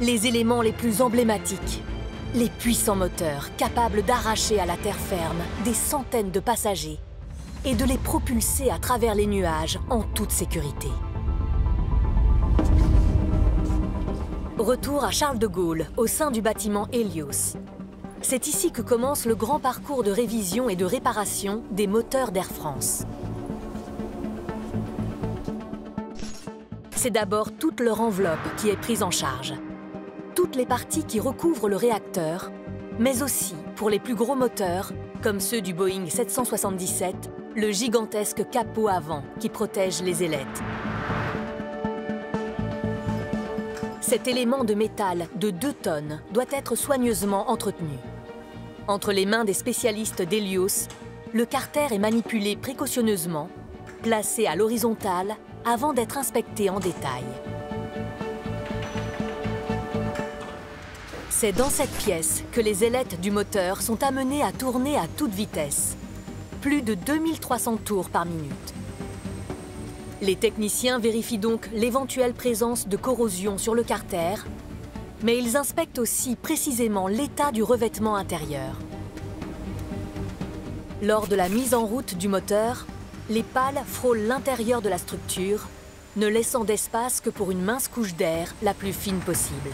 les éléments les plus emblématiques, les puissants moteurs capables d'arracher à la terre ferme des centaines de passagers et de les propulser à travers les nuages en toute sécurité. Retour à Charles de Gaulle, au sein du bâtiment Hélios. C'est ici que commence le grand parcours de révision et de réparation des moteurs d'Air France. C'est d'abord toute leur enveloppe qui est prise en charge. Toutes les parties qui recouvrent le réacteur, mais aussi, pour les plus gros moteurs, comme ceux du Boeing 777, le gigantesque capot avant qui protège les ailettes. Cet élément de métal de 2 tonnes doit être soigneusement entretenu. Entre les mains des spécialistes d'Hélios, le carter est manipulé précautionneusement, placé à l'horizontale avant d'être inspecté en détail. C'est dans cette pièce que les ailettes du moteur sont amenées à tourner à toute vitesse, plus de 2300 tours par minute. Les techniciens vérifient donc l'éventuelle présence de corrosion sur le carter, mais ils inspectent aussi précisément l'état du revêtement intérieur. Lors de la mise en route du moteur, les pales frôlent l'intérieur de la structure, ne laissant d'espace que pour une mince couche d'air la plus fine possible.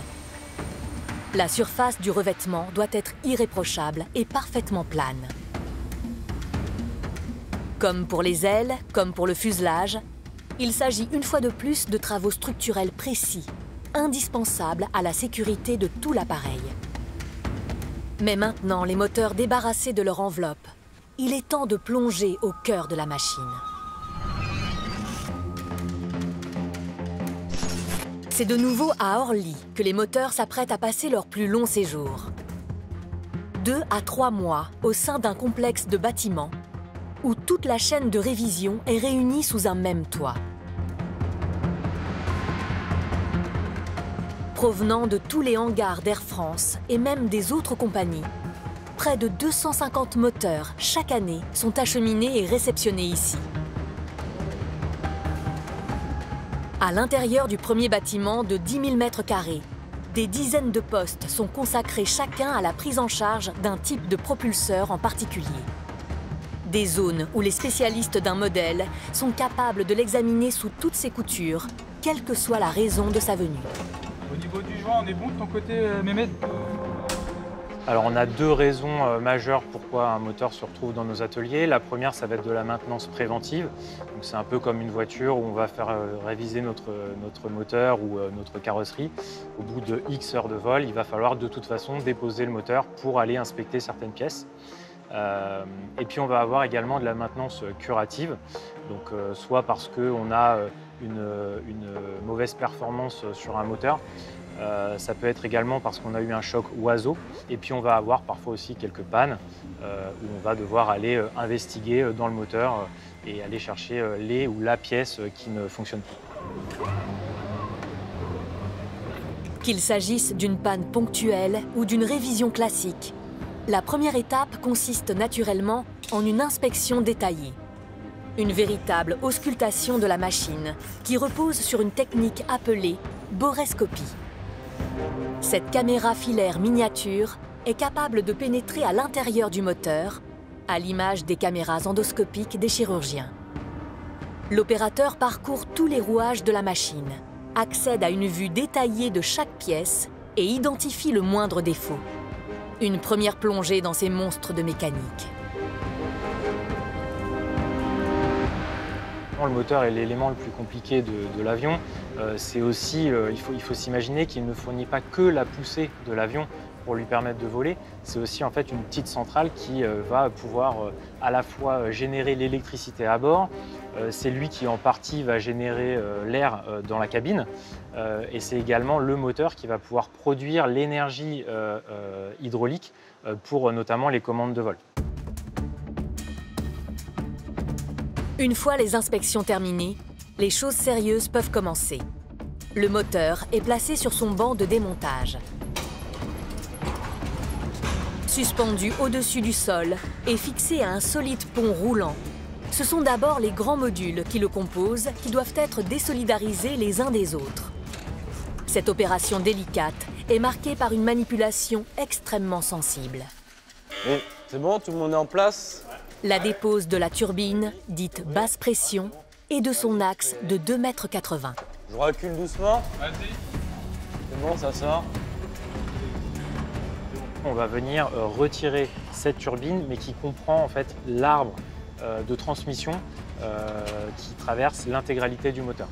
La surface du revêtement doit être irréprochable et parfaitement plane. Comme pour les ailes, comme pour le fuselage, il s'agit une fois de plus de travaux structurels précis, indispensables à la sécurité de tout l'appareil. Mais maintenant, les moteurs débarrassés de leur enveloppe, il est temps de plonger au cœur de la machine. C'est de nouveau à Orly que les moteurs s'apprêtent à passer leur plus long séjour. 2 à 3 mois au sein d'un complexe de bâtiments où toute la chaîne de révision est réunie sous un même toit. Provenant de tous les hangars d'Air France et même des autres compagnies, près de 250 moteurs chaque année sont acheminés et réceptionnés ici. À l'intérieur du premier bâtiment de 10 000 m², des dizaines de postes sont consacrés chacun à la prise en charge d'un type de propulseur en particulier. Des zones où les spécialistes d'un modèle sont capables de l'examiner sous toutes ses coutures, quelle que soit la raison de sa venue. Au niveau du joint, on est bon de ton côté, Mehmet? Alors on a 2 raisons majeures pourquoi un moteur se retrouve dans nos ateliers. La première, ça va être de la maintenance préventive. C'est un peu comme une voiture où on va faire réviser notre moteur ou notre carrosserie. Au bout de X heures de vol, il va falloir de toute façon déposer le moteur pour aller inspecter certaines pièces. Et puis on va avoir également de la maintenance curative, donc soit parce qu'on a une mauvaise performance sur un moteur, ça peut être également parce qu'on a eu un choc oiseau, et puis on va avoir parfois aussi quelques pannes où on va devoir aller investiguer dans le moteur et aller chercher les ou la pièce qui ne fonctionne plus. Qu'il s'agisse d'une panne ponctuelle ou d'une révision classique, la première étape consiste naturellement en une inspection détaillée. Une véritable auscultation de la machine qui repose sur une technique appelée borescopie. Cette caméra filaire miniature est capable de pénétrer à l'intérieur du moteur, à l'image des caméras endoscopiques des chirurgiens. L'opérateur parcourt tous les rouages de la machine, accède à une vue détaillée de chaque pièce et identifie le moindre défaut. Une première plongée dans ces monstres de mécanique. Le moteur est l'élément le plus compliqué de l'avion. C'est aussi, il faut s'imaginer qu'il ne fournit pas que la poussée de l'avion pour lui permettre de voler. C'est aussi en fait une petite centrale qui va pouvoir à la fois générer l'électricité à bord. C'est lui qui en partie va générer l'air dans la cabine. Et c'est également le moteur qui va pouvoir produire l'énergie hydraulique pour notamment les commandes de vol. Une fois les inspections terminées, les choses sérieuses peuvent commencer. Le moteur est placé sur son banc de démontage. Suspendu au-dessus du sol et fixé à un solide pont roulant, ce sont d'abord les grands modules qui le composent qui doivent être désolidarisés les uns des autres. Cette opération délicate est marquée par une manipulation extrêmement sensible. Et c'est bon, tout le monde est en place? La dépose de la turbine, dite basse pression, est de son axe de 2,80 m. Je recule doucement. Vas-y. C'est bon, ça sort. On va venir retirer cette turbine, mais qui comprend en fait l'arbre de transmission qui traverse l'intégralité du moteur.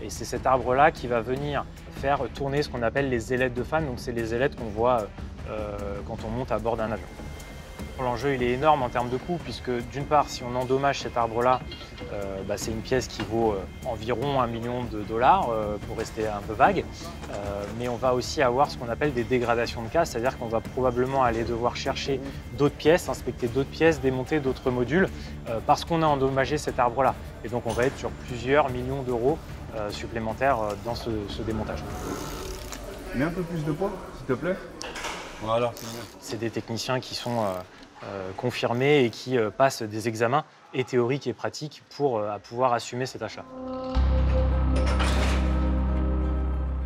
Et c'est cet arbre-là qui va venir faire tourner ce qu'on appelle les ailettes de fan. Donc c'est les ailettes qu'on voit quand on monte à bord d'un avion. L'enjeu il est énorme en termes de coût, puisque d'une part, si on endommage cet arbre-là, c'est une pièce qui vaut environ $1 million, pour rester un peu vague. Mais on va aussi avoir ce qu'on appelle des dégradations de cas, c'est-à-dire qu'on va probablement aller devoir chercher d'autres pièces, inspecter d'autres pièces, démonter d'autres modules, parce qu'on a endommagé cet arbre-là. Et donc on va être sur plusieurs millions d'euros supplémentaires dans ce démontage. Mets un peu plus de poids, s'il te plaît. Voilà, c'est mieux. C'est des techniciens qui sont confirmés et qui passent des examens et théoriques et pratiques pour pouvoir assumer cet achat.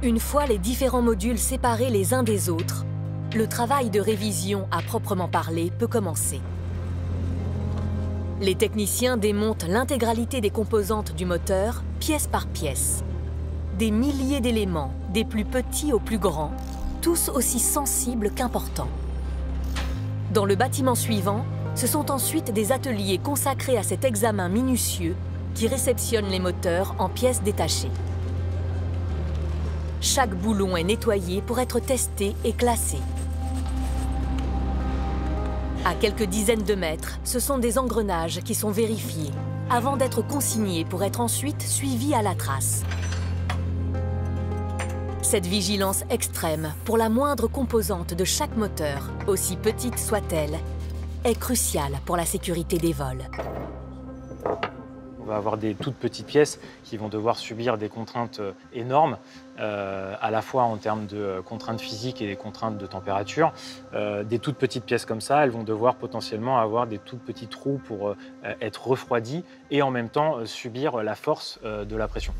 Une fois les différents modules séparés les uns des autres, le travail de révision à proprement parler peut commencer. Les techniciens démontent l'intégralité des composantes du moteur, pièce par pièce. Des milliers d'éléments, des plus petits aux plus grands, tous aussi sensibles qu'importants. Dans le bâtiment suivant, ce sont ensuite des ateliers consacrés à cet examen minutieux qui réceptionnent les moteurs en pièces détachées. Chaque boulon est nettoyé pour être testé et classé. À quelques dizaines de mètres, ce sont des engrenages qui sont vérifiés avant d'être consignés pour être ensuite suivis à la trace. Cette vigilance extrême pour la moindre composante de chaque moteur, aussi petite soit-elle, est cruciale pour la sécurité des vols. On va avoir des toutes petites pièces qui vont devoir subir des contraintes énormes, à la fois en termes de contraintes physiques et des contraintes de température. Des toutes petites pièces comme ça, elles vont devoir potentiellement avoir des tout petits trous pour être refroidies et en même temps subir la force de la pression.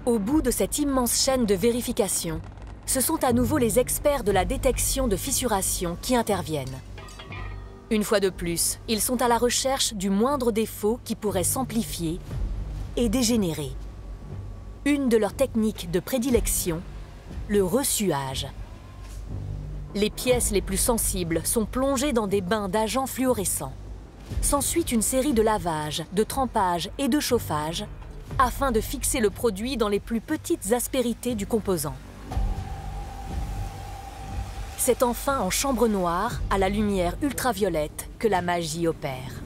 Au bout de cette immense chaîne de vérification, ce sont à nouveau les experts de la détection de fissuration qui interviennent. Une fois de plus, ils sont à la recherche du moindre défaut qui pourrait s'amplifier et dégénérer. Une de leurs techniques de prédilection, le ressuage. Les pièces les plus sensibles sont plongées dans des bains d'agents fluorescents. S'ensuit une série de lavages, de trempages et de chauffage afin de fixer le produit dans les plus petites aspérités du composant. C'est enfin en chambre noire, à la lumière ultraviolette, que la magie opère.